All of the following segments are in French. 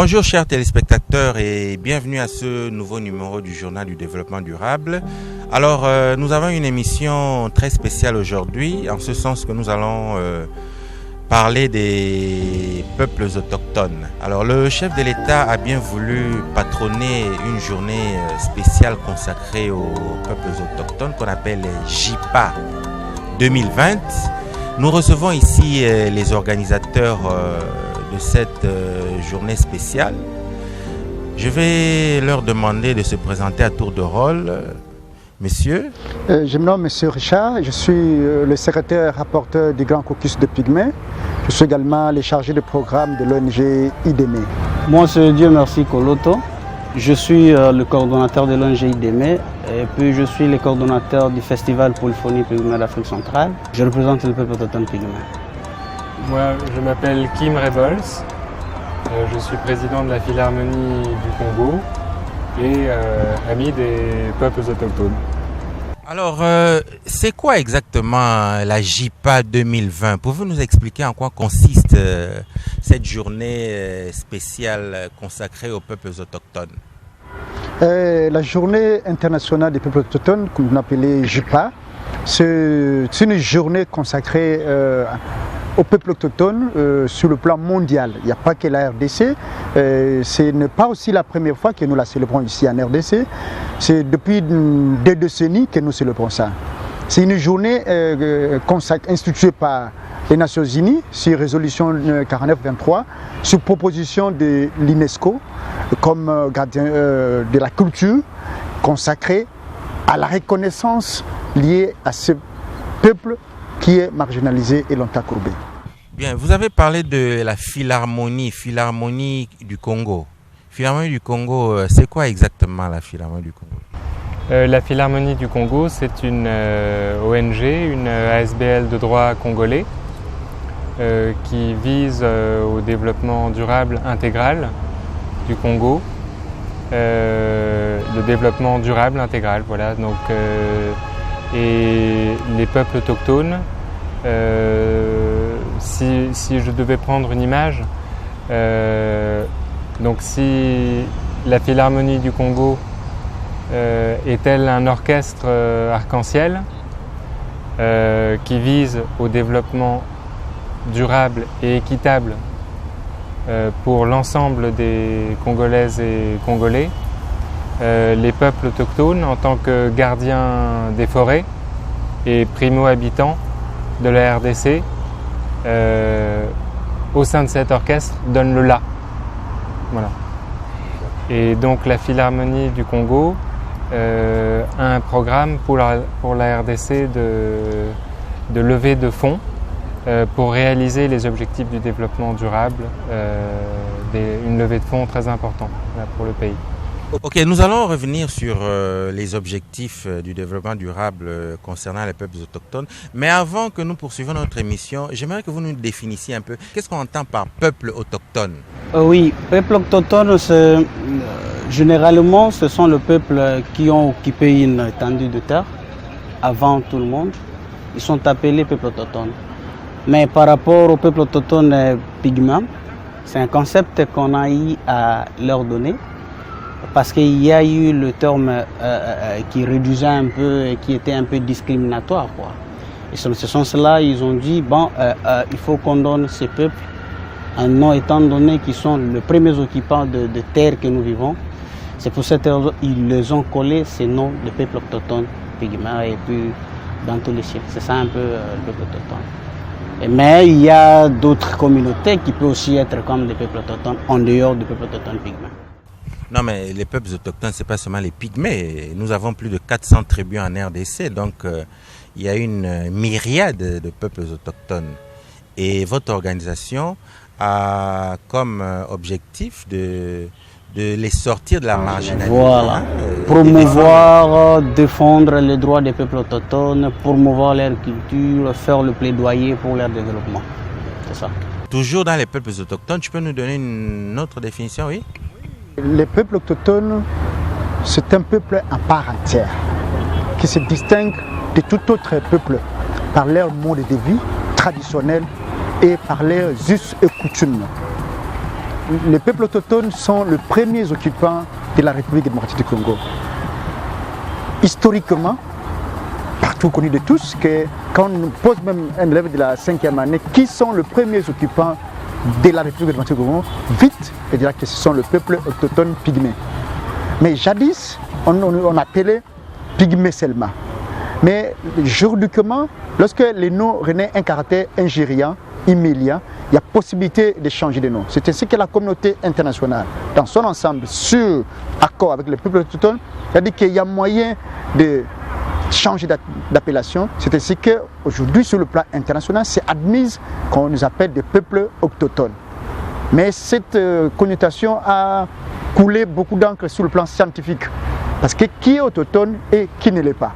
Bonjour chers téléspectateurs et bienvenue à ce nouveau numéro du Journal du Développement Durable. Alors nous avons une émission très spéciale aujourd'hui, en ce sens que nous allons parler des peuples autochtones. Alors le chef de l'État a bien voulu patronner une journée spéciale consacrée aux peuples autochtones qu'on appelle JIPA 2020. Nous recevons ici les organisateurs de cette journée spéciale. Je vais leur demander de se présenter à tour de rôle. Messieurs. Je me nomme Monsieur Richard, je suis le secrétaire rapporteur du Grand Caucus de Pygmée. Je suis également le chargé de programme de l'ONG IDEME. Moi c'est Dieu merci Koloto. Je suis le coordonnateur de l'ONG IDEME et puis je suis le coordonnateur du festival Polyphonie Pygmée d'Afrique centrale. Je représente le peuple autochtone Pygmée. Moi, je m'appelle Kim Rebels, je suis président de la Philharmonie du Congo et ami des peuples autochtones. Alors, c'est quoi exactement la JIPA 2020? Pouvez-vous nous expliquer en quoi consiste cette journée spéciale consacrée aux peuples autochtones? La journée internationale des peuples autochtones, comme on appelle JIPA, c'est une journée consacrée aux peuples autochtones sur le plan mondial. Il n'y a pas que la RDC, ce n'est pas aussi la première fois que nous la célébrons ici en RDC, c'est depuis des décennies que nous célébrons ça. C'est une journée instituée par les Nations Unies sur résolution 49-23 sur proposition de l'UNESCO comme gardien de la culture consacrée à la reconnaissance liée à ce peuple qui est marginalisé et longtemps courbé. Bien, vous avez parlé de la Philharmonie du Congo. Philharmonie du Congo, c'est quoi exactement la Philharmonie du Congo? La Philharmonie du Congo, c'est une ONG, une ASBL de droit congolais qui vise au développement durable intégral du Congo. Le développement durable intégral, voilà. Donc, et les peuples autochtones, si je devais prendre une image, donc si la Philharmonie du Congo est-elle un orchestre arc-en-ciel qui vise au développement durable et équitable pour l'ensemble des Congolaises et Congolais, les peuples autochtones en tant que gardiens des forêts et primo-habitants de la RDC au sein de cet orchestre donnent le la. Voilà. Et donc la Philharmonie du Congo a un programme pour la RDC de levée de fonds pour réaliser les objectifs du développement durable, une levée de fonds très importante pour le pays. Ok, nous allons revenir sur les objectifs du développement durable concernant les peuples autochtones. Mais avant que nous poursuivions notre émission, j'aimerais que vous nous définissiez un peu qu'est-ce qu'on entend par peuple autochtone. Oui, peuple autochtone, généralement, ce sont les peuples qui ont occupé une étendue de terre avant tout le monde. Ils sont appelés peuples autochtones. Mais par rapport aux peuples autochtones pygmées, c'est un concept qu'on a eu à leur donner. Parce qu'il y a eu le terme qui réduisait un peu et qui était un peu discriminatoire, quoi. Et dans ce sens-là, ils ont dit, bon, il faut qu'on donne ces peuples un nom étant donné qu'ils sont les premiers occupants de terres que nous vivons. C'est pour cette raison qu'ils les ont collés ces noms de peuples autochtones, pygmées, et puis dans tous les siècles. C'est ça un peu le peuple autochtone. Mais il y a d'autres communautés qui peuvent aussi être comme des peuples autochtones en dehors du peuple autochtone pygmée. Non, mais les peuples autochtones, ce n'est pas seulement les pygmées. Nous avons plus de 400 tribus en RDC, donc il y a une myriade de peuples autochtones. Et votre organisation a comme objectif de les sortir de la marginalité. Voilà. Promouvoir, défendre les droits des peuples autochtones, promouvoir leur culture, faire le plaidoyer pour leur développement. C'est ça. Toujours dans les peuples autochtones, tu peux nous donner une autre définition, oui? Les peuples autochtones, c'est un peuple à part entière, qui se distingue de tout autre peuple par leur mode de vie traditionnel et par leurs us et coutumes. les peuples autochtones sont les premiers occupants de la République démocratique du Congo. Historiquement, partout connu de tous, que quand on pose même un élève de la 5e année, qui sont les premiers occupants de la République démocratique du Congo, vite, il dira que ce sont le peuple autochtone pygmée. Mais jadis, on appelait pygmée seulement. Mais juridiquement, lorsque les noms renaient un caractère ingériant, humiliant, il y a possibilité de changer de nom. C'est ainsi que la communauté internationale, dans son ensemble, sur accord avec le peuple autochtone, a dit qu'il y a moyen de changer d'appellation. C'est ainsi qu'aujourd'hui, sur le plan international, c'est admis qu'on nous appelle des peuples autochtones. Mais cette connotation a coulé beaucoup d'encre sur le plan scientifique. Parce que qui est autochtone et qui ne l'est pas.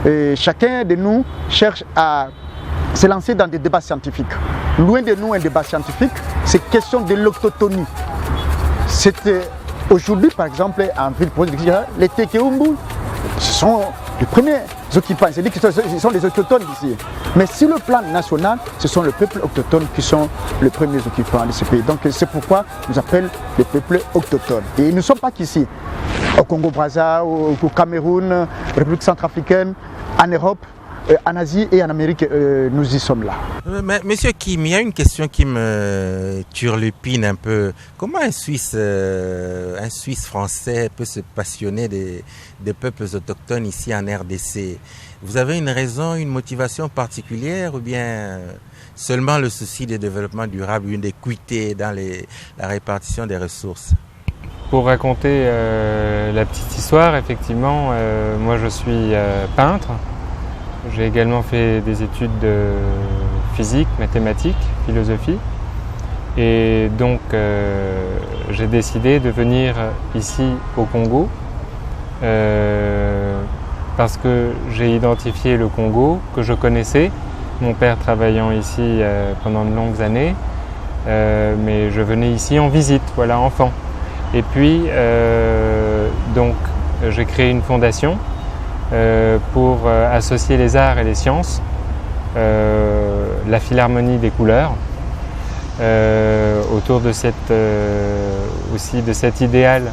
Et chacun de nous cherche à se lancer dans des débats scientifiques. Loin de nous un débat scientifique, c'est question de l'autochtonie. Aujourd'hui, par exemple, en ville province, les Tekeumbu, ce sont les premiers occupants, c'est-à-dire que ce sont les autochtones ici. Mais sur le plan national, ce sont les peuples autochtones qui sont les premiers occupants de ce pays. Donc c'est pourquoi nous appelons les peuples autochtones. Et ils ne sont pas qu'ici, au Congo-Brazza, au Cameroun, République centrafricaine, en Europe, en Asie et en Amérique, nous y sommes là. Monsieur Kim, il y a une question qui me turlupine un peu. Comment un Suisse français peut se passionner des peuples autochtones ici en RDC? Vous avez une raison, une motivation particulière ou bien seulement le souci de développement durable, une équité dans la répartition des ressources? Pour raconter la petite histoire, effectivement, moi je suis peintre. J'ai également fait des études de physique, mathématiques, philosophie. Et donc j'ai décidé de venir ici au Congo parce que j'ai identifié le Congo que je connaissais, mon père travaillant ici pendant de longues années, mais je venais ici en visite, voilà, enfant. Et puis donc j'ai créé une fondation pour associer les arts et les sciences, la Philharmonie des couleurs, autour de aussi de cet idéal,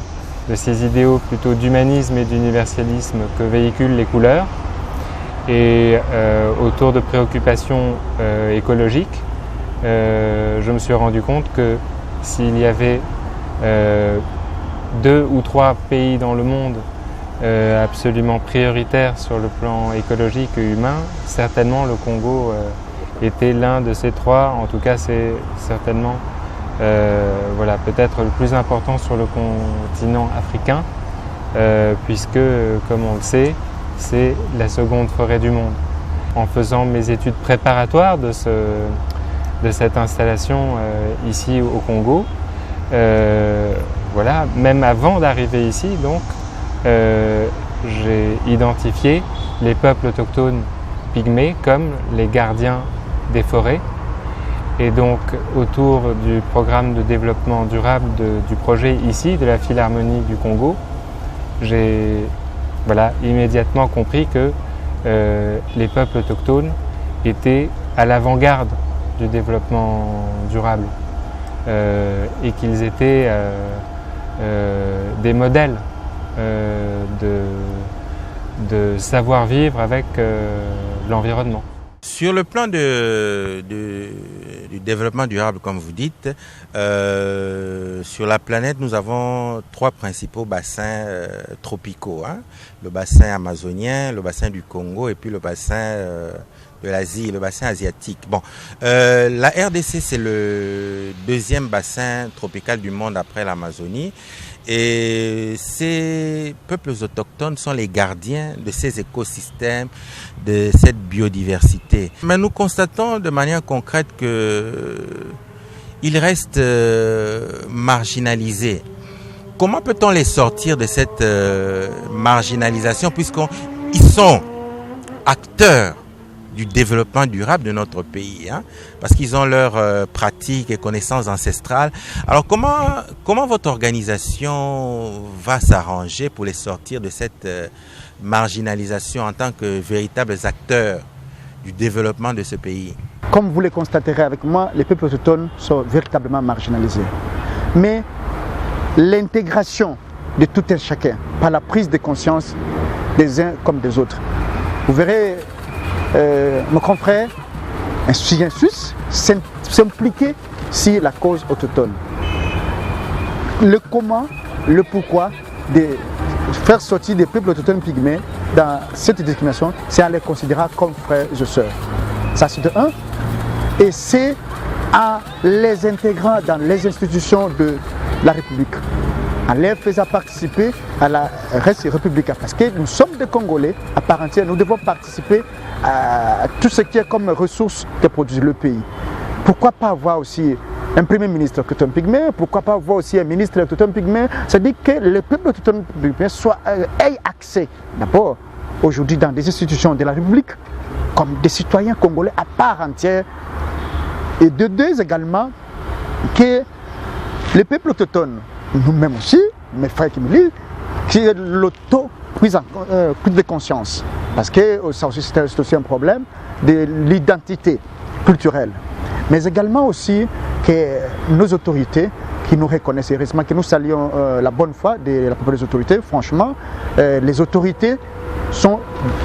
de ces idéaux plutôt d'humanisme et d'universalisme que véhiculent les couleurs, et autour de préoccupations écologiques. Je me suis rendu compte que s'il y avait 2 ou 3 pays dans le monde absolument prioritaire sur le plan écologique et humain, certainement le Congo était l'un de ces 3. En tout cas, c'est certainement voilà, peut-être le plus important sur le continent africain, puisque, comme on le sait, c'est la seconde forêt du monde. En faisant mes études préparatoires de cette installation ici au Congo, voilà, même avant d'arriver ici, donc, j'ai identifié les peuples autochtones pygmées comme les gardiens des forêts. Et donc, autour du programme de développement durable du projet ici, de la Philharmonie du Congo, j'ai immédiatement compris que les peuples autochtones étaient à l'avant-garde du développement durable et qu'ils étaient des modèles de savoir-vivre avec l'environnement. Sur le plan du développement durable, comme vous dites, sur la planète, nous avons 3 principaux bassins tropicaux. Le bassin amazonien, le bassin du Congo et puis le bassin de l'Asie, le bassin asiatique. Bon, la RDC, c'est le 2e bassin tropical du monde après l'Amazonie. Et ces peuples autochtones sont les gardiens de ces écosystèmes, de cette biodiversité. Mais nous constatons de manière concrète qu'ils restent marginalisés. Comment peut-on les sortir de cette marginalisation puisqu'ils sont acteurs du développement durable de notre pays, parce qu'ils ont leurs pratiques et connaissances ancestrales. Alors comment votre organisation va s'arranger pour les sortir de cette marginalisation en tant que véritables acteurs du développement de ce pays? Comme vous le constaterez avec moi, les peuples autochtones sont véritablement marginalisés. mais l'intégration de tout un chacun par la prise de conscience des uns comme des autres. Vous verrez mon confrère, un citoyen suisse, s'impliquer sur la cause autochtone. Le comment, le pourquoi de faire sortir des peuples autochtones pygmées dans cette discrimination, c'est en les considérant comme frères et sœurs. Ça c'est de un. Et c'est en les intégrant dans les institutions de la République, en les faisant participer à la reste républicaine. Parce que nous sommes des Congolais à part entière, nous devons participer à tout ce qui est comme ressources que produit le pays. Pourquoi pas avoir aussi un premier ministre autochtone pygmée, pourquoi pas avoir aussi un ministre autochtone pygmée? C'est-à-dire que le peuple autochtone pygmée ait accès d'abord aujourd'hui dans des institutions de la République comme des citoyens congolais à part entière, et de deux également que les peuples autochtones, nous-mêmes aussi, mes frères qui me lisent, qui est l'auto-prise de conscience, parce que ça aussi c'est aussi un problème de l'identité culturelle, mais également aussi que nos autorités qui nous reconnaissent heureusement, que nous saluons la bonne foi de la plupart des autorités. Franchement, les autorités sont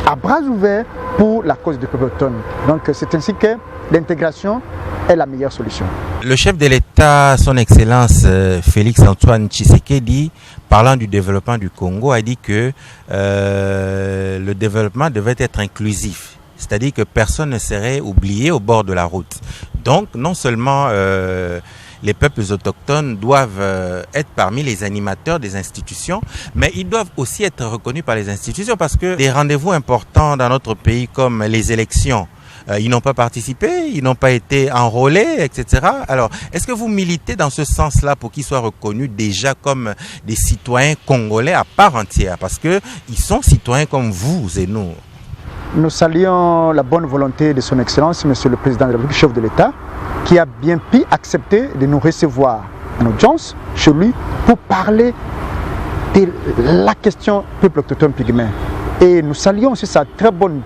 à bras ouverts pour la cause du peuple autochtone. Donc c'est ainsi que l'intégration est la meilleure solution. Le chef de l'État, son Excellence Félix Antoine Tshisekedi, parlant du développement du Congo, a dit que le développement devait être inclusif. C'est-à-dire que personne ne serait oublié au bord de la route. Donc, non seulement les peuples autochtones doivent être parmi les animateurs des institutions, mais ils doivent aussi être reconnus par les institutions parce que des rendez-vous importants dans notre pays comme les élections, ils n'ont pas participé, ils n'ont pas été enrôlés, etc. Alors, est-ce que vous militez dans ce sens-là pour qu'ils soient reconnus déjà comme des citoyens congolais à part entière? Parce qu'ils sont citoyens comme vous et nous. Nous saluons la bonne volonté de son Excellence, Monsieur le Président de la République, chef de l'État, qui a bien pu accepter de nous recevoir en audience chez lui pour parler de la question peuple autochtone pygmée. Et nous saluons aussi sa très bonne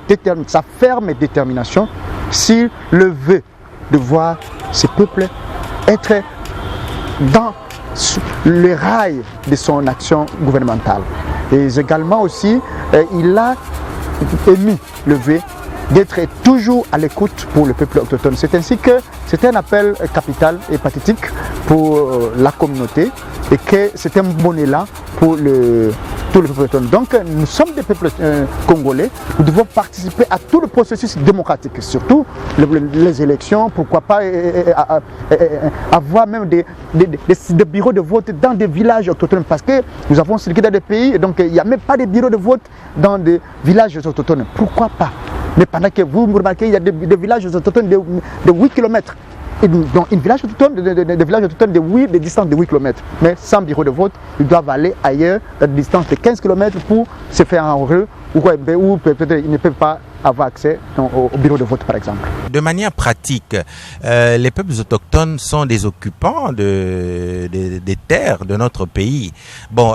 sa ferme détermination sur le vœu de voir ces peuples être dans le rail de son action gouvernementale. Et également aussi, il a émis le vœu d'être toujours à l'écoute pour le peuple autochtone. C'est ainsi que c'est un appel capital et pathétique pour la communauté et que c'est un bon élan pour tout le peuple autochtone. Donc nous sommes des peuples congolais, nous devons participer à tout le processus démocratique, surtout les élections, pourquoi pas avoir même des bureaux de vote dans des villages autochtones, parce que nous avons circulé dans des pays et donc il n'y a même pas de bureaux de vote dans des villages autochtones. Pourquoi pas? Mais pendant que vous remarquez, il y a des villages autochtones de 8 km. Donc, un village autochtone, des villages autochtones de distance de 8 km. Mais sans bureau de vote, ils doivent aller ailleurs, à une distance de 15 km pour se faire enrôler, ou peut-être ils ne peuvent pas avoir accès au bureau de vote, par exemple. De manière pratique, les peuples autochtones sont des occupants des terres de notre pays. Bon,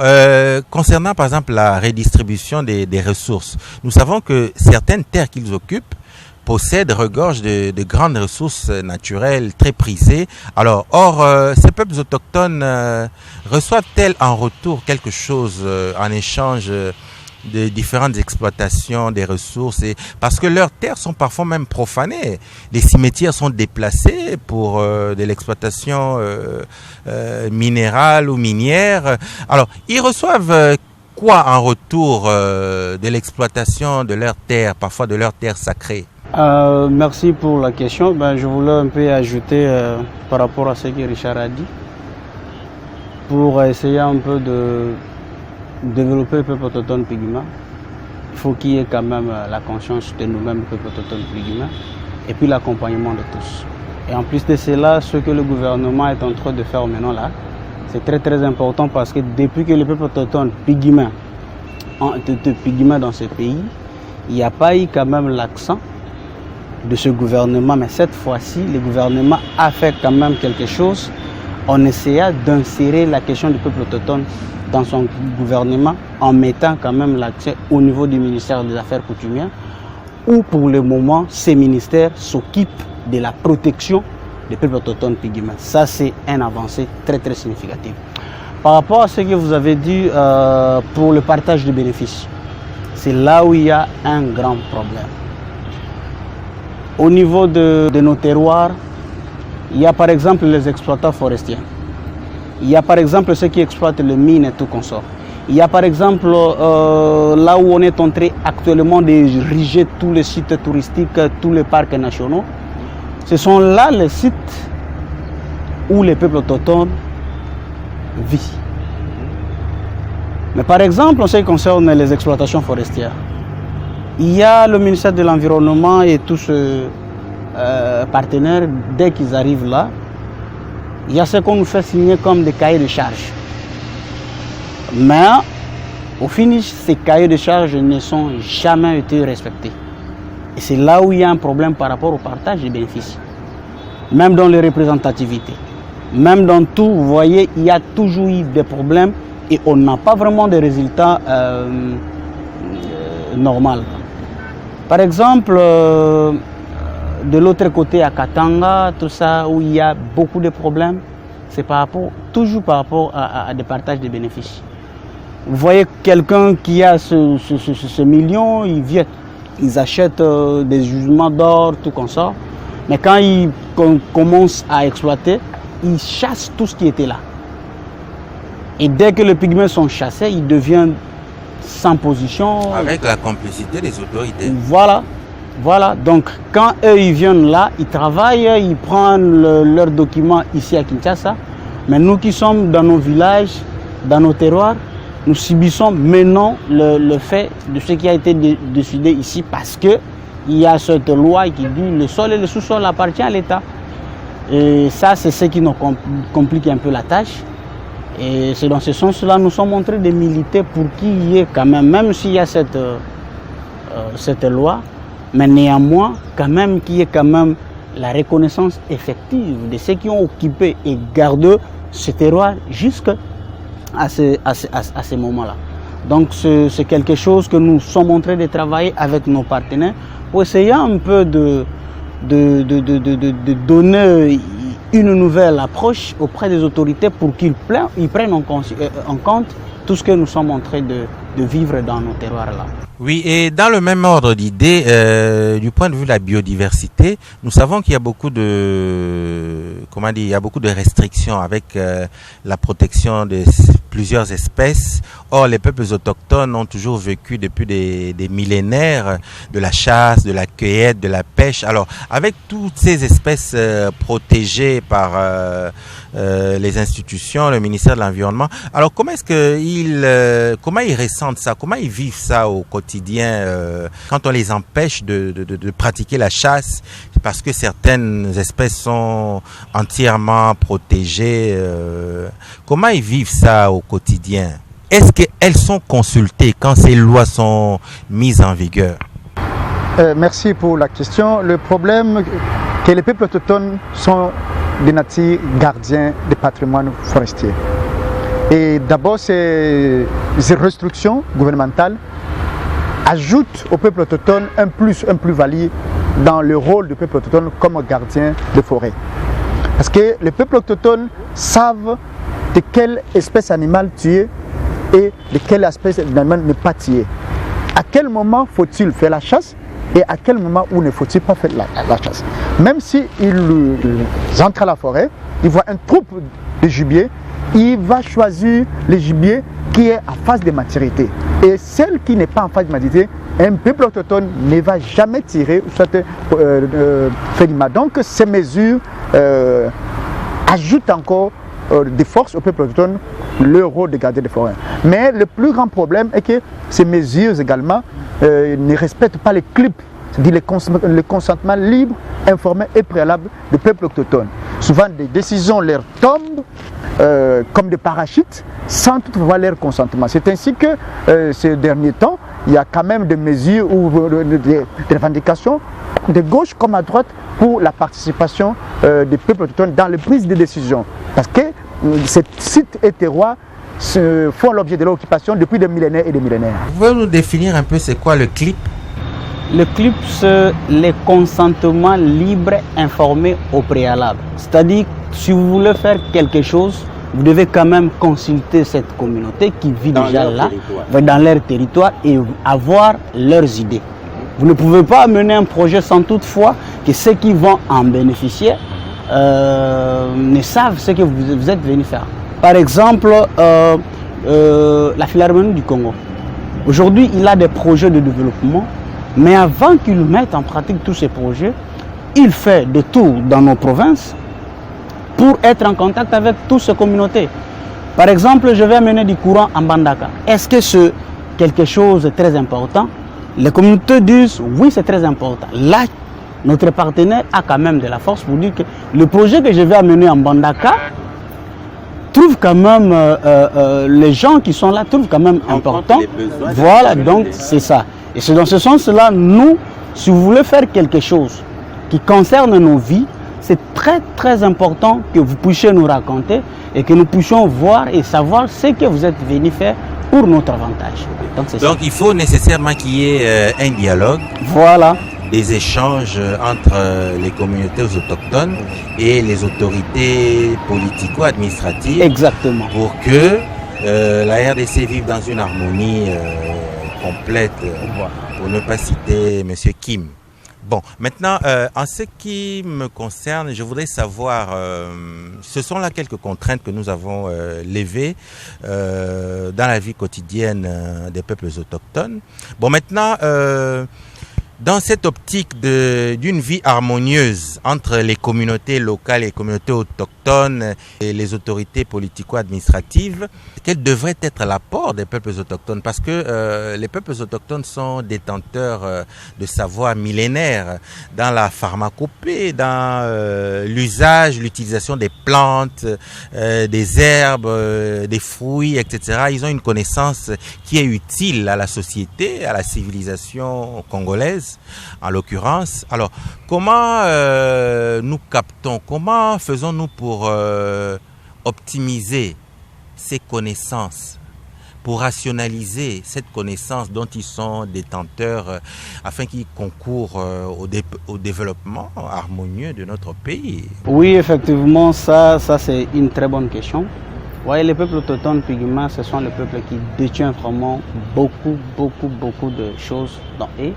concernant par exemple la redistribution des ressources, nous savons que certaines terres qu'ils occupent regorgent de grandes ressources naturelles très prisées. Alors, ces peuples autochtones reçoivent-ils en retour quelque chose en échange de différentes exploitations des ressources, parce que leurs terres sont parfois même profanées. Les cimetières sont déplacés pour de l'exploitation minérale ou minière. Alors, ils reçoivent quoi en retour de l'exploitation de leurs terres, parfois de leurs terres sacrées? Merci pour la question. Je voulais un peu ajouter par rapport à ce que Richard a dit, pour essayer un peu de développer le peuple autochtone pygmée. Il faut qu'il y ait quand même la conscience de nous-mêmes, le peuple autochtone pygmée, et puis l'accompagnement de tous. Et en plus de cela, ce que le gouvernement est en train de faire maintenant là, c'est très très important, parce que depuis que le peuple autochtone pygmée dans ce pays, il n'y a pas eu quand même l'accent de ce gouvernement, mais cette fois-ci, le gouvernement a fait quand même quelque chose. On essaya d'insérer la question du peuple autochtone dans son gouvernement en mettant quand même l'accès au niveau du ministère des Affaires coutumières, où pour le moment, ces ministères s'occupent de la protection des peuples autochtones pygmées. Ça, c'est un avancée très très significative. Par rapport à ce que vous avez dit pour le partage des bénéfices, c'est là où il y a un grand problème. Au niveau de nos terroirs, il y a par exemple les exploitants forestiers. Il y a par exemple ceux qui exploitent les mines et tout consort. Il y a par exemple là où on est en train actuellement de riger tous les sites touristiques, tous les parcs nationaux. Ce sont là les sites où les peuples autochtones vivent. Mais par exemple, en ce qui concerne les exploitations forestières, il y a le ministère de l'Environnement et tous ces partenaires, dès qu'ils arrivent là, il y a ce qu'on nous fait signer comme des cahiers de charges. Mais au finish, ces cahiers de charges ne sont jamais été respectés. Et c'est là où il y a un problème par rapport au partage des bénéfices. Même dans les représentativités, même dans tout, vous voyez, il y a toujours eu des problèmes et on n'a pas vraiment de résultats normaux. Par exemple, de l'autre côté à Katanga, tout ça, où il y a beaucoup de problèmes, c'est toujours par rapport à des partages de bénéfices. Vous voyez quelqu'un qui a ce million, ils achètent des jugements d'or, tout comme ça. Mais quand ils commencent à exploiter, ils chassent tout ce qui était là. Et dès que les pygmées sont chassés, ils deviennent sans position. Avec la complicité des autorités. Voilà. Donc quand eux ils viennent là, ils travaillent, ils prennent leurs documents ici à Kinshasa. Mais nous qui sommes dans nos villages, dans nos terroirs, nous subissons maintenant le fait de ce qui a été décidé ici parce que il y a cette loi qui dit le sol et le sous-sol appartiennent à l'État. Et ça, c'est ce qui nous complique un peu la tâche. Et c'est dans ce sens-là nous sommes en train de militer pour qu'il y ait quand même s'il y a cette loi, mais néanmoins, quand même qu'il y ait quand même la reconnaissance effective de ceux qui ont occupé et gardé ce terroir jusqu'à ce moment-là. Donc c'est quelque chose que nous sommes en train de travailler avec nos partenaires pour essayer un peu de donner une nouvelle approche auprès des autorités pour qu'ils prennent en compte tout ce que nous sommes en train de vivre dans nos terroirs-là. Oui, et dans le même ordre d'idée, du point de vue de la biodiversité, nous savons qu'il y a beaucoup de restrictions avec la protection de plusieurs espèces. Or, les peuples autochtones ont toujours vécu depuis des millénaires de la chasse, de la cueillette, de la pêche. Alors, avec toutes ces espèces protégées par les institutions, le ministère de l'Environnement, alors comment ils ressentent ça, comment ils vivent ça au quotidien quand on les empêche de pratiquer la chasse parce que certaines espèces sont entièrement protégées. Comment ils vivent ça au quotidien? Est-ce qu'elles sont consultées quand ces lois sont mises en vigueur? Merci pour la question. Le problème que les peuples autochtones sont des natifs gardiens du patrimoine forestier. Et d'abord, ces restrictions gouvernementales ajoutent au peuple autochtone un plus-value dans le rôle du peuple autochtone comme gardien de forêt. Parce que les peuples autochtones savent de quelle espèce animale tuer et de quelle espèce animale ne pas tuer. À quel moment faut-il faire la chasse et à quel moment où ne faut-il pas faire la chasse. Même s'ils entrent à la forêt, ils voient un troupe de gibier, il va choisir le gibier qui est en phase de maturité. Et celle qui n'est pas en phase de maturité, un peuple autochtone ne va jamais tirer soit faire du mal. Donc ces mesures ajoutent encore des forces au peuple autochtone le rôle de garder des forêts. Mais le plus grand problème est que ces mesures également ne respectent pas les clips, c'est-à-dire le consentement libre, informé et préalable du peuple autochtone. Souvent des décisions leur tombent comme des parachutes sans toutefois leur consentement. C'est ainsi que ces derniers temps, il y a quand même des mesures ou des revendications de gauche comme à droite pour la participation des peuples autochtones dans les prises de décision. Parce que ces sites et terroirs font l'objet de l'occupation depuis des millénaires et des millénaires. Vous pouvez nous définir un peu c'est quoi le CLIP? L'éclipse, les consentements libres informés au préalable. C'est-à-dire, si vous voulez faire quelque chose, vous devez quand même consulter cette communauté qui vit déjà là, dans leur territoire et avoir leurs idées. Vous ne pouvez pas mener un projet sans toutefois que ceux qui vont en bénéficier ne savent ce que vous êtes venu faire. Par exemple, la Philharmonie du Congo. Aujourd'hui, il a des projets de développement, mais avant qu'il mette en pratique tous ces projets, il fait des tours dans nos provinces pour être en contact avec toutes ces communautés. Par exemple, je vais amener du courant en Mbandaka. Est-ce que c'est quelque chose de très important? Les communautés disent oui, c'est très important. Là, notre partenaire a quand même de la force pour dire que le projet que je vais amener en Mbandaka trouve quand même, les gens qui sont là trouvent quand même important. Voilà, donc c'est ça. Et c'est dans ce sens-là, nous, si vous voulez faire quelque chose qui concerne nos vies, c'est très très important que vous puissiez nous raconter et que nous puissions voir et savoir ce que vous êtes venu faire pour notre avantage. Donc il faut nécessairement qu'il y ait un dialogue. Voilà. Des échanges entre les communautés autochtones et les autorités politico-administratives. Exactement. Pour que la RDC vive dans une harmonie complète, pour ne pas citer M. Kim. Bon, maintenant, en ce qui me concerne, je voudrais savoir, ce sont là quelques contraintes que nous avons levées dans la vie quotidienne des peuples autochtones. Bon, maintenant, dans cette optique d'une vie harmonieuse entre les communautés locales et les communautés autochtones et les autorités politico-administratives, quel devrait être l'apport des peuples autochtones? Parce que les peuples autochtones sont détenteurs de savoirs millénaires dans la pharmacopée, dans l'usage, l'utilisation des plantes, des herbes, des fruits, etc. Ils ont une connaissance qui est utile à la société, à la civilisation congolaise en l'occurrence. Alors, comment nous captons, comment faisons-nous pour optimiser ces connaissances, pour rationaliser cette connaissance dont ils sont détenteurs afin qu'ils concourent au développement harmonieux de notre pays? Oui, effectivement, ça c'est une très bonne question. Ouais, les peuples autochtones pygmées, ce sont les peuples qui détiennent vraiment beaucoup de choses dans eux.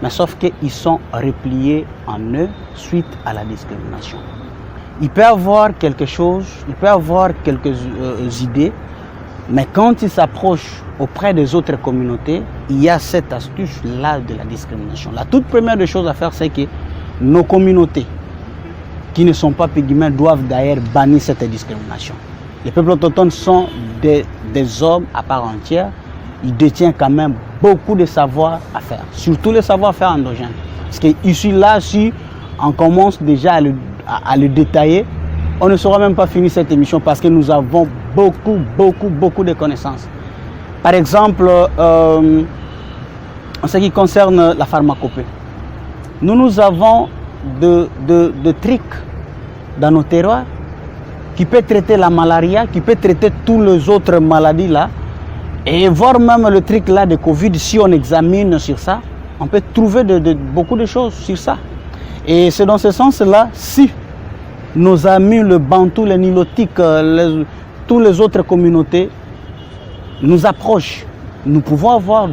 Mais sauf qu'ils sont repliés en eux suite à la discrimination. Il peut avoir quelque chose, il peut avoir quelques idées, mais quand ils s'approchent auprès des autres communautés, il y a cette astuce-là de la discrimination. La toute première des choses à faire, c'est que nos communautés qui ne sont pas pygmées doivent d'ailleurs bannir cette discrimination. Les peuples autochtones sont des hommes à part entière. Ils détiennent quand même beaucoup de savoir à faire, surtout le savoir-faire endogène. Parce que ici, là, si on commence déjà à le détailler, on ne saura même pas finir cette émission parce que nous avons beaucoup de connaissances. Par exemple, en ce qui concerne la pharmacopée, nous avons de trucs dans nos terroirs qui peut traiter la malaria, qui peut traiter toutes les autres maladies là. Et voire même le truc là de Covid, si on examine sur ça, on peut trouver beaucoup de choses sur ça. Et c'est dans ce sens-là, si nos amis, le Bantou, les Nilotiques, toutes les autres communautés nous approchent, nous pouvons avoir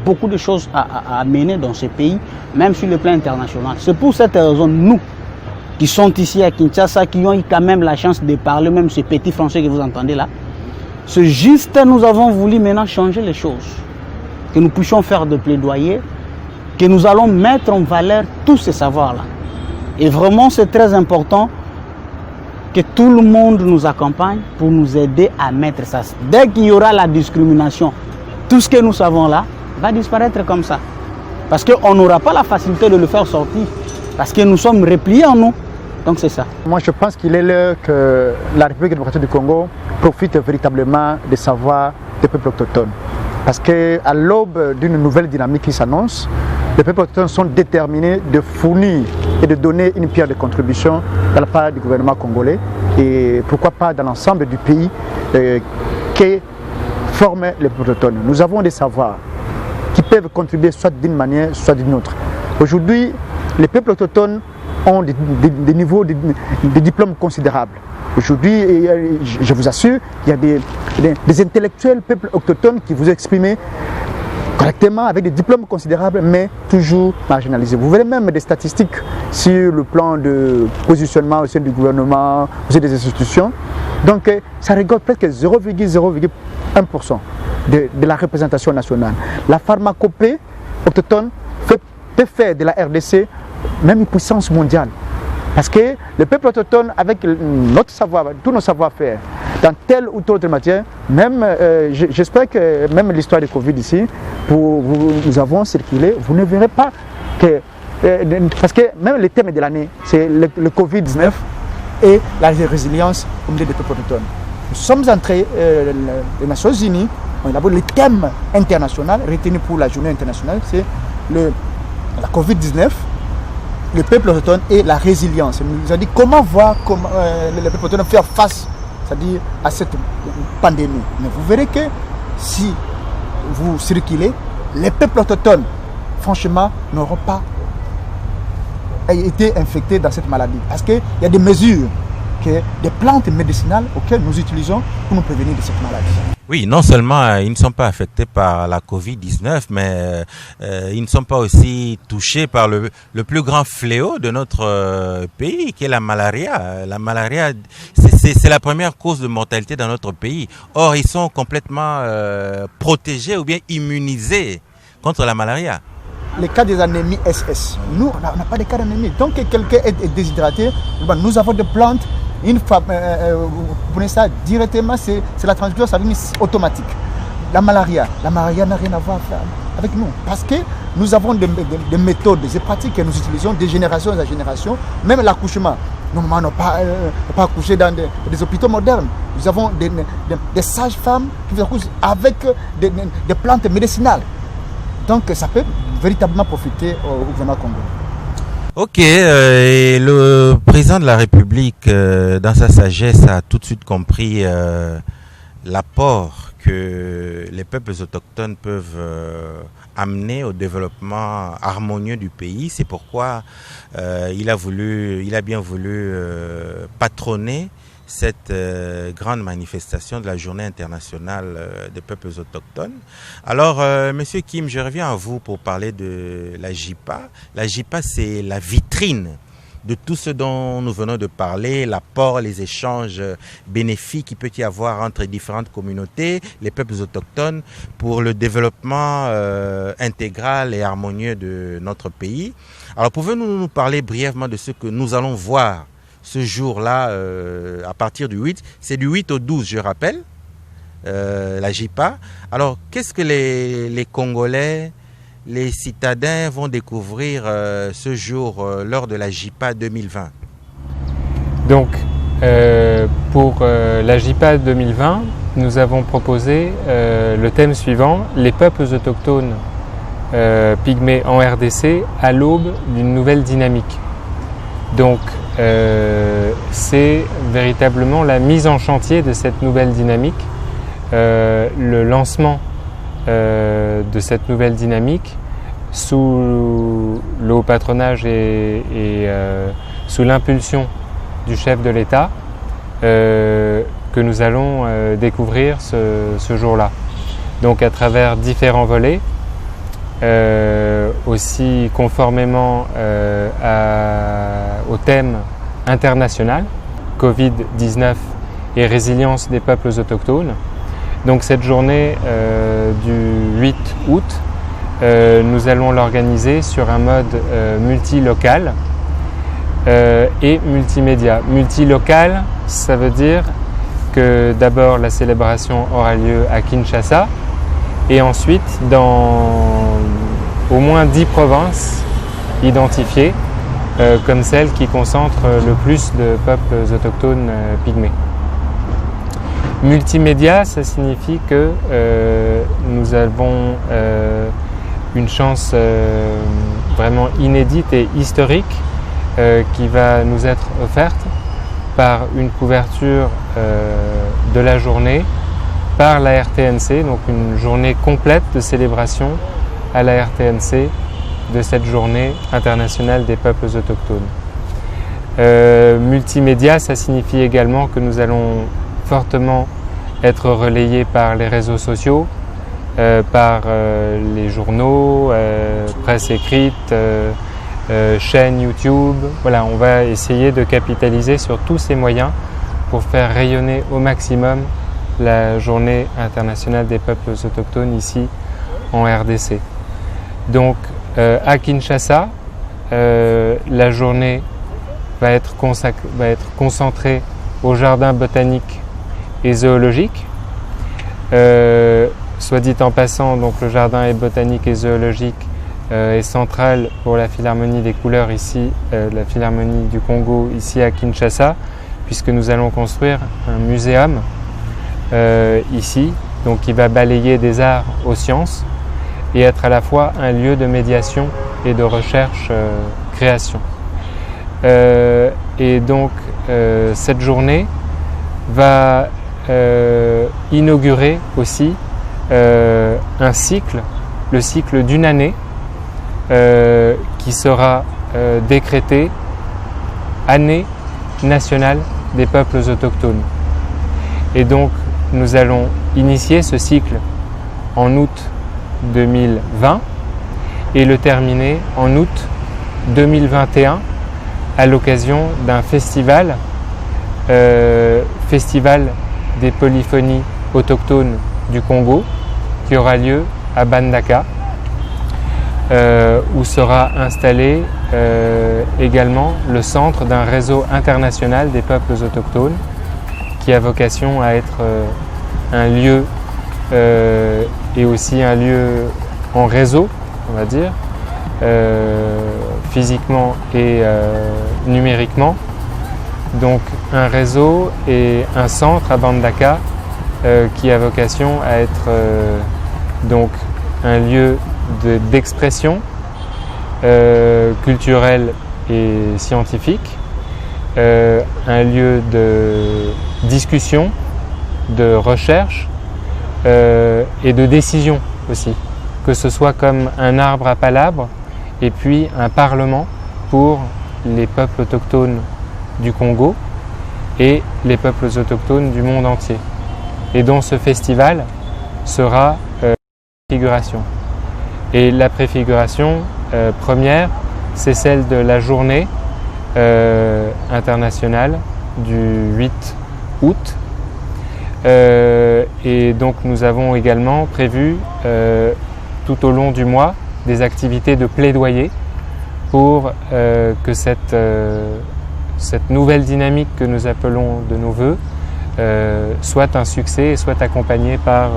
beaucoup de choses à mener dans ce pays, même sur le plan international. C'est pour cette raison, nous, qui sont ici à Kinshasa, qui ont eu quand même la chance de parler, même ce petit français que vous entendez là, c'est juste, nous avons voulu maintenant changer les choses, que nous puissions faire de plaidoyer, que nous allons mettre en valeur tous ces savoirs-là. Et vraiment, c'est très important que tout le monde nous accompagne pour nous aider à mettre ça. Dès qu'il y aura la discrimination, tout ce que nous savons là va disparaître comme ça. Parce qu'on n'aura pas la facilité de le faire sortir, parce que nous sommes repliés en nous. Donc c'est ça. Moi je pense qu'il est l'heure que la République démocratique du Congo profite véritablement des savoirs des peuples autochtones. Parce qu'à l'aube d'une nouvelle dynamique qui s'annonce, les peuples autochtones sont déterminés de fournir et de donner une pierre de contribution de la part du gouvernement congolais et pourquoi pas dans l'ensemble du pays qui forment les peuples autochtones. Nous avons des savoirs. qui peuvent contribuer soit d'une manière, soit d'une autre. Aujourd'hui, les peuples autochtones ont des niveaux de diplômes considérables. Aujourd'hui, je vous assure, il y a des intellectuels peuples autochtones qui vous expriment correctement avec des diplômes considérables, mais toujours marginalisés. Vous verrez même des statistiques sur le plan de positionnement au sein du gouvernement, au sein des institutions. Donc, ça rigole presque 0,01% de la représentation nationale. La pharmacopée autochtone peut faire de la RDC même une puissance mondiale. Parce que le peuple autochtone, avec notre savoir, tous nos savoir-faire, dans telle ou telle autre matière, même, j'espère que même l'histoire du Covid ici, nous avons circulé, vous ne verrez pas que, parce que même le thème de l'année, c'est le Covid-19 et la résilience au milieu des peuples autochtones. Nous sommes entrés, les Nations Unies ont élaboré le thème international retenu pour la journée internationale, c'est la Covid-19, le peuple autochtone et la résilience. Il nous a dit comment voir le peuple autochtone faire face, c'est-à-dire à cette pandémie. Mais vous verrez que si vous circulez, les peuples autochtones, franchement, n'auront pas été infectés dans cette maladie. Parce qu'il y a des mesures, des plantes médicinales auxquelles nous utilisons pour nous prévenir de cette maladie. Oui, non seulement ils ne sont pas affectés par la Covid-19, mais ils ne sont pas aussi touchés par le plus grand fléau de notre pays, qui est la malaria. La malaria, c'est la première cause de mortalité dans notre pays. Or, ils sont complètement protégés ou bien immunisés contre la malaria. Les cas des anémies SS, nous, on n'a pas de cas d'anémie. Donc, quelqu'un est déshydraté, nous avons des plantes. Une fois, vous prenez ça directement, c'est la transfusion sanguine automatique. La malaria n'a rien à voir avec nous. Parce que nous avons des méthodes, des pratiques que nous utilisons de génération en génération. Même l'accouchement. Normalement, on n'a pas accouché dans des hôpitaux modernes. Nous avons des sages-femmes qui accouchent avec des plantes médicinales. Donc ça peut véritablement profiter au gouvernement congolais. Ok, et le président de la République, dans sa sagesse, a tout de suite compris l'apport que les peuples autochtones peuvent amener au développement harmonieux du pays. C'est pourquoi il a bien voulu patronner cette grande manifestation de la Journée internationale des peuples autochtones. Alors, Monsieur Kim, je reviens à vous pour parler de la JIPA. La JIPA, c'est la vitrine de tout ce dont nous venons de parler, l'apport, les échanges bénéfiques qu'il peut y avoir entre différentes communautés, les peuples autochtones, pour le développement intégral et harmonieux de notre pays. Alors, pouvez-vous nous parler brièvement de ce que nous allons voir ce jour-là, à partir du 8, c'est du 8 au 12, je rappelle, la JIPA. Alors, qu'est-ce que les Congolais, les citadins vont découvrir ce jour lors de la JIPA 2020? Donc, pour la JIPA 2020, nous avons proposé le thème suivant, les peuples autochtones pygmées en RDC à l'aube d'une nouvelle dynamique. Donc, c'est véritablement la mise en chantier de cette nouvelle dynamique, le lancement de cette nouvelle dynamique sous le haut patronage et sous l'impulsion du chef de l'État que nous allons découvrir ce jour-là. Donc à travers différents volets, aussi conformément au thème international, Covid-19 et résilience des peuples autochtones. Donc cette journée du 8 août, nous allons l'organiser sur un mode multilocal et multimédia. Multilocal, ça veut dire que d'abord la célébration aura lieu à Kinshasa et ensuite dans au moins 10 provinces identifiées comme celles qui concentrent le plus de peuples autochtones pygmées. Multimédia, ça signifie que nous avons une chance vraiment inédite et historique qui va nous être offerte par une couverture de la journée par la RTNC, donc une journée complète de célébration à la RTNC de cette journée internationale des peuples autochtones. Multimédia, ça signifie également que nous allons fortement être relayés par les réseaux sociaux, par les journaux, presse écrite, chaîne YouTube. Voilà, on va essayer de capitaliser sur tous ces moyens pour faire rayonner au maximum la journée internationale des peuples autochtones ici en RDC. Donc à Kinshasa, la journée va être concentrée au jardin botanique et zoologique. Soit dit en passant, donc le jardin botanique et zoologique est central pour la Philharmonie des couleurs ici, la Philharmonie du Congo ici à Kinshasa, puisque nous allons construire un muséum ici, donc qui va balayer des arts aux sciences et être à la fois un lieu de médiation et de recherche-création. Et donc cette journée va inaugurer aussi un cycle, le cycle d'une année qui sera décrété année nationale des peuples autochtones. Et donc nous allons initier ce cycle en août 2020 et le terminer en août 2021 à l'occasion d'un festival, Festival des polyphonies autochtones du Congo, qui aura lieu à Bandaka, où sera installé également le centre d'un réseau international des peuples autochtones, qui a vocation à être un lieu et aussi un lieu en réseau, on va dire, physiquement et numériquement. Donc un réseau et un centre à Bandaka qui a vocation à être donc un lieu d'expression culturelle et scientifique, un lieu de discussion, de recherche et de décision aussi, que ce soit comme un arbre à palabres et puis un parlement pour les peuples autochtones du Congo et les peuples autochtones du monde entier. Et dont ce festival sera préfiguration. Et la préfiguration première, c'est celle de la journée internationale du 8 août. Et donc nous avons également prévu tout au long du mois des activités de plaidoyer pour que cette nouvelle dynamique que nous appelons de nos voeux soit un succès et soit accompagnée par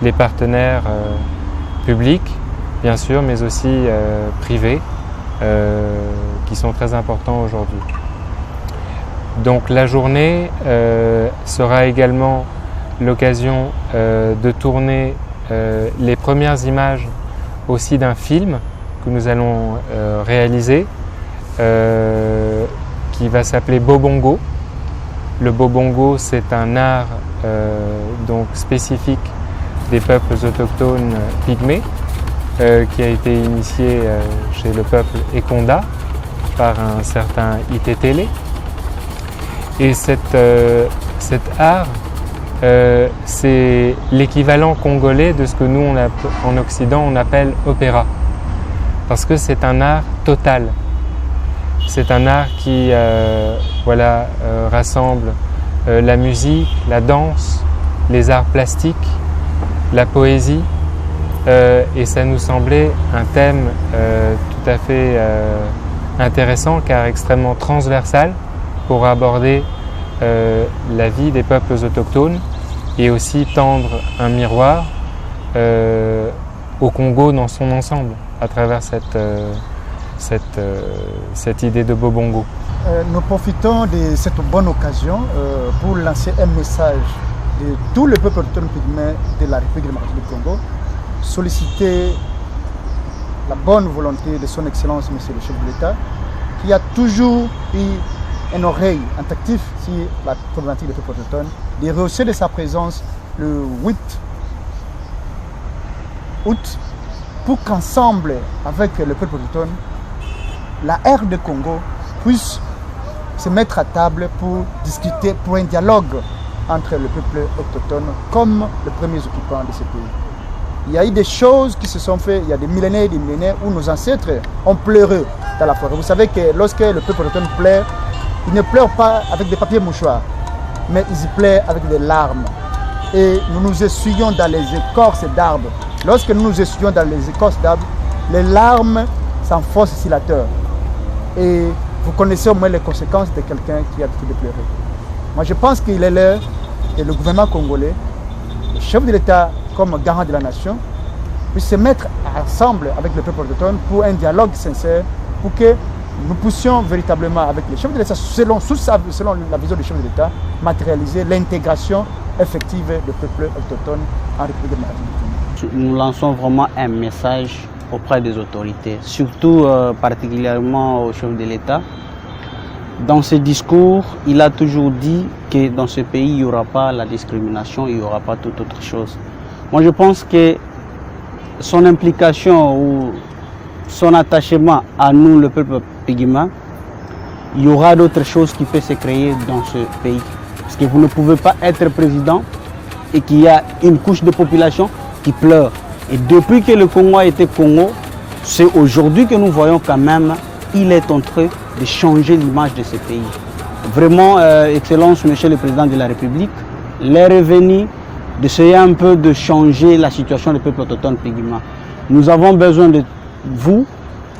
les partenaires publics, bien sûr, mais aussi privés, qui sont très importants aujourd'hui. Donc la journée sera également l'occasion de tourner les premières images aussi d'un film que nous allons réaliser, qui va s'appeler Bobongo. Le Bobongo, c'est un art donc spécifique des peuples autochtones pygmées, qui a été initié chez le peuple Ekonda par un certain Itetele. Et cet art, c'est l'équivalent congolais de ce que nous, en Occident, on appelle opéra. Parce que c'est un art total. C'est un art qui rassemble la musique, la danse, les arts plastiques, la poésie. Et ça nous semblait un thème tout à fait intéressant car extrêmement transversal pour aborder la vie des peuples autochtones et aussi tendre un miroir au Congo dans son ensemble à travers cette idée de Bobongo. Nous profitons de cette bonne occasion pour lancer un message de tous les peuples autochtones pygmées de la République démocratique du Congo, solliciter la bonne volonté de son Excellence, Monsieur le chef de l'État, qui a toujours eu une oreille attentive sur la problématique des peuples autochtones, de rehausser de sa présence le 8 août pour qu'ensemble, avec le peuple autochtone, la RD Congo puisse se mettre à table pour discuter, pour un dialogue entre le peuple autochtone comme les premiers occupants de ce pays. Il y a eu des choses qui se sont faites, il y a des millénaires où nos ancêtres ont pleuré dans la forêt. Vous savez que lorsque le peuple autochtone pleure, il ne pleure pas avec des papiers mouchoirs, mais ils y pleurent avec des larmes. Et nous nous essuyons dans les écorces d'arbres. Lorsque nous nous essuyons dans les écorces d'arbres, les larmes s'enfoncent sur la terre. Et vous connaissez au moins les conséquences de quelqu'un qui a l'habitude de pleurer. Moi, je pense qu'il est l'heure que le gouvernement congolais, le chef de l'État comme garant de la nation, puisse se mettre ensemble avec le peuple autochtone pour un dialogue sincère, pour que nous puissions véritablement, avec les chefs de l'État, selon la vision du chef de l'État, matérialiser l'intégration effective du peuple autochtone en République démocratique. Nous lançons vraiment un message auprès des autorités, surtout particulièrement au chef de l'État. Dans ses discours, il a toujours dit que dans ce pays, il n'y aura pas la discrimination, il n'y aura pas toute autre chose. Moi, je pense que son implication ou son attachement à nous, le peuple pygma, il y aura d'autres choses qui peuvent se créer dans ce pays. Parce que vous ne pouvez pas être président et qu'il y a une couche de population qui pleure. Et depuis que le Congo a été Congo, c'est aujourd'hui que nous voyons quand même qu'il est en train de changer l'image de ce pays. Vraiment, Excellence, Monsieur le Président de la République, l'heure est venue d'essayer un peu de changer la situation du peuple autochtone pygma. Nous avons besoin de vous.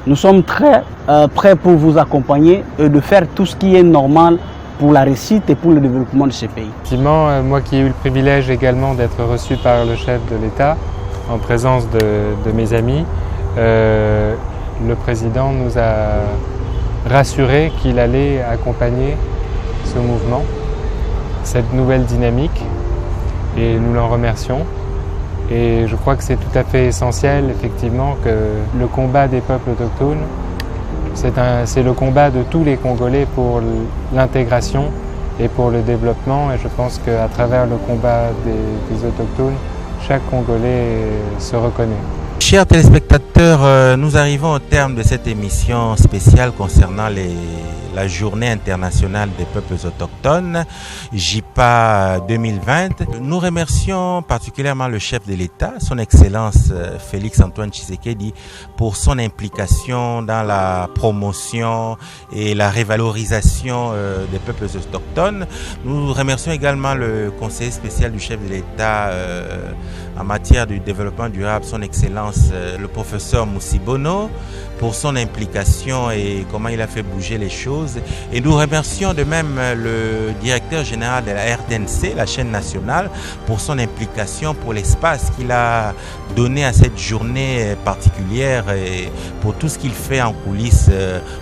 Nous sommes très prêts pour vous accompagner et de faire tout ce qui est normal pour la réussite et pour le développement de ce pays. Effectivement, moi qui ai eu le privilège également d'être reçu par le chef de l'État en présence de mes amis, le président nous a rassuré qu'il allait accompagner ce mouvement, cette nouvelle dynamique, et nous l'en remercions. Et je crois que c'est tout à fait essentiel, effectivement, que le combat des peuples autochtones, c'est le combat de tous les Congolais pour l'intégration et pour le développement. Et je pense qu'à travers le combat des autochtones, chaque Congolais se reconnaît. Chers téléspectateurs, nous arrivons au terme de cette émission spéciale concernant la Journée internationale des peuples autochtones, JIPA 2020. Nous remercions particulièrement le chef de l'État, son Excellence Félix-Antoine Tshisekedi, pour son implication dans la promotion et la révalorisation des peuples autochtones. Nous remercions également le conseiller spécial du chef de l'État en matière du développement durable, son Excellence le professeur Moussibono, pour son implication et comment il a fait bouger les choses. Et nous remercions de même le directeur général de la RTNC, la chaîne nationale, pour son implication, pour l'espace qu'il a donné à cette journée particulière et pour tout ce qu'il fait en coulisses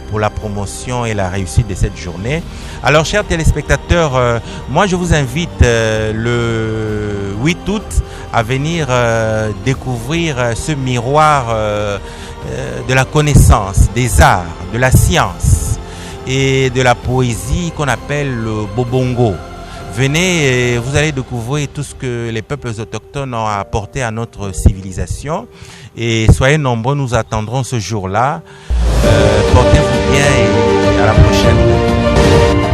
pour la promotion et la réussite de cette journée. Alors, chers téléspectateurs, moi je vous invite le 8 août à venir découvrir ce miroir de la connaissance, des arts, de la science et de la poésie qu'on appelle le Bobongo. Venez et vous allez découvrir tout ce que les peuples autochtones ont apporté à notre civilisation. Et soyez nombreux, nous attendrons ce jour-là. Portez-vous bien et à la prochaine.